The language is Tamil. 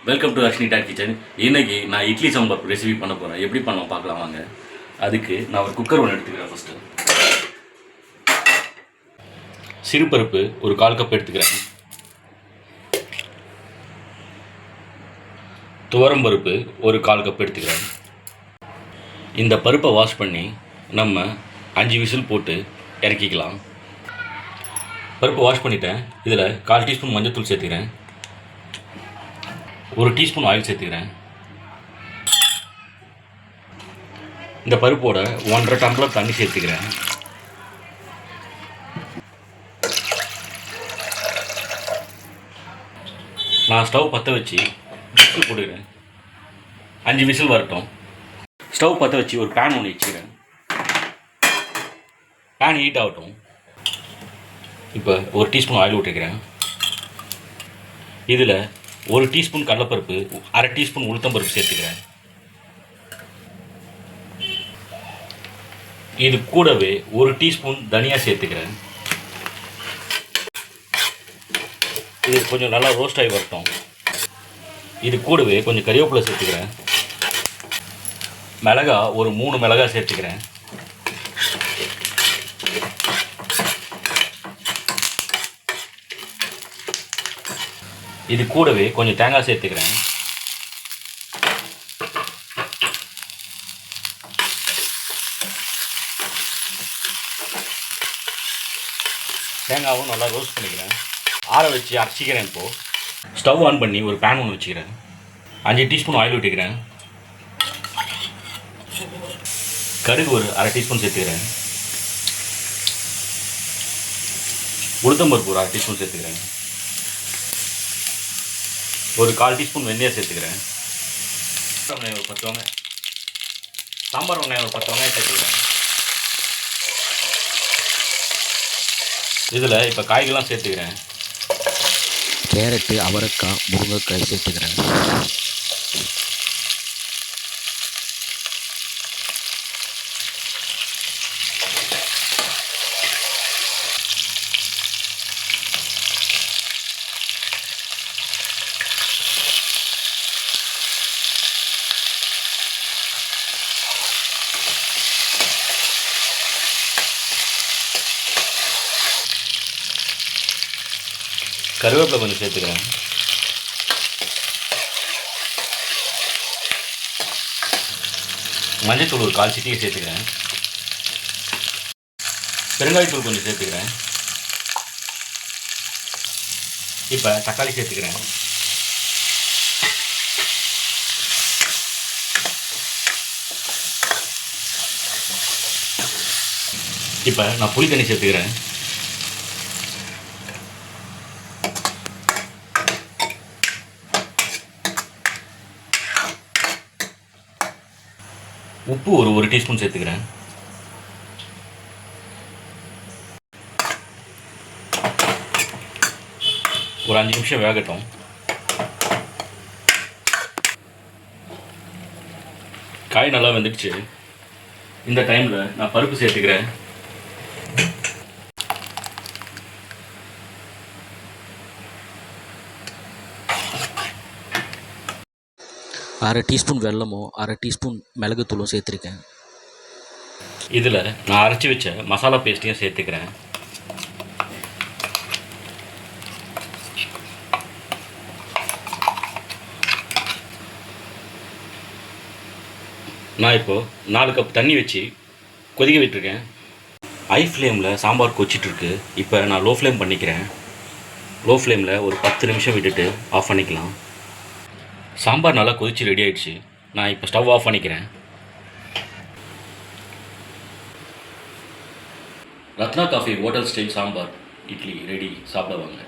Welcome to Arshini dot kitchen. இன்றைக்கி நான் இட்லி சாம்பார் ரெசிபி பண்ண போகிறேன். எப்படி பண்ணலாம் பார்க்கலாம் வாங்க. அதுக்கு நான் ஒரு குக்கர் ஒன்று எடுத்துக்கிறேன். ஃபஸ்ட்டு சிறுபருப்பு ஒரு 1/4 கப் எடுத்துக்கிறேன். துவரம்பருப்பு ஒரு 1/4 கப் எடுத்துக்கிறேன். இந்த பருப்பை வாஷ் பண்ணி நம்ம 5 விசில் போட்டு இறக்கிக்கலாம். பருப்பு வாஷ் பண்ணிட்டேன். இதில் 1/4 டீஸ்பூன் மஞ்சள்தூள் சேர்த்துக்கிறேன். 1 டீஸ்பூன் ஆயில் சேர்த்துக்கிறேன். இந்த பருப்போட 1.5 டம்ளர் தண்ணி சேர்த்துக்கிறேன். நான் ஸ்டவ் பற்ற வச்சு விசில் போட்டுக்கிறேன். 5 விசில் வரட்டும். ஸ்டவ் பற்ற வச்சு ஒரு பேன் ஒன்று வச்சுக்கிறேன். பேன் ஹீட் ஆகட்டும். இப்போ 1 டீஸ்பூன் ஆயில் விட்டுக்கிறேன். இதில் 1 டீஸ்பூன் கடலைப்பருப்பு, 1/2 டீஸ்பூன் உளுத்தம்பருப்பு சேர்த்துக்கிறேன். இது கூடவே 1 டீஸ்பூன் தனியா சேர்த்துக்கிறேன். இது கொஞ்சம் நல்லா ரோஸ்ட் ஆகி வரட்டும். இது கூடவே கொஞ்சம் கறிவேப்பிலை சேர்த்துக்கிறேன். மிளகா ஒரு 3 மிளகா சேர்த்துக்கிறேன். இது கூடவே கொஞ்சம் தேங்காய் சேர்த்துக்கிறேன். தேங்காவும் நல்லா ரோஸ்ட் பண்ணிக்கிறேன். ஆற வச்சு அரைச்சிக்கிறேன். இப்போது ஸ்டவ் ஆன் பண்ணி ஒரு பேன் ஒன்று வச்சுக்கிறேன். 5 டீஸ்பூன் ஆயில் விட்டுக்கிறேன். கடுகு ஒரு 1/2 டீஸ்பூன் சேர்த்துக்கிறேன். உளுத்தம்பருப்பு ஒரு 1/2 டீஸ்பூன் சேர்த்துக்கிறேன். ஒரு 1/4 டீஸ்பூன் வெந்தயம் சேர்த்துக்கிறேன். வெங்காயம் ஒரு 10 வெங்காயம், சாம்பார் வெங்காயம் ஒரு 10 வெங்காயம் சேர்த்துக்கிறேன். இதில் இப்போ காய்கள்லாம் சேர்த்துக்கிறேன். கேரட்டு, அவரைக்காய், முருங்கைக்காய் சேர்த்துக்கிறேன். கருவேப்பிலை கொஞ்சம் சேர்த்துக்கிறேன். மஞ்சள்தூள் ஒரு 1/4 சிட்டிகை சேர்த்துக்கிறேன். பெருங்காயத்தூள் கொஞ்சம் சேர்த்துக்கிறேன். இப்போ தக்காளி சேர்த்துக்கிறேன். இப்போ நான் புளி தண்ணி சேர்த்துக்கிறேன். உப்பு ஒரு 1 டீஸ்பூன் சேர்த்துக்கிறேன். ஒரு 5 நிமிஷம் வேகட்டும். காய் நல்லா வெந்துடுச்சு. இந்த டைமில் நான் பருப்பு சேர்த்துக்கிறேன். அரை டீஸ்பூன் வெல்லமும் 1/2 டீஸ்பூன் மிளகுத்தூளும் சேர்த்துருக்கேன். இதில் நான் அரைச்சி வச்ச மசாலா பேஸ்ட்டையும் சேர்த்துக்கிறேன். நான் இப்போது 4 கப் தண்ணி வச்சு கொதிக்க விட்டுருக்கேன். ஹை ஃப்ளேமில் சாம்பார் கொச்சிட்ருக்கு. இப்போ நான் லோ ஃப்ளேம் பண்ணிக்கிறேன். லோ ஃப்ளேமில் ஒரு 10 நிமிஷம் விட்டுட்டு ஆஃப் பண்ணிக்கலாம். சாம்பார் நல்லா கொதிச்சு ரெடி ஆகிடுச்சு. நான் இப்போ ஸ்டவ் ஆஃப் பண்ணிக்கிறேன். Ratna coffee hotel style sambar idli ready. சாப்பிட வாங்க.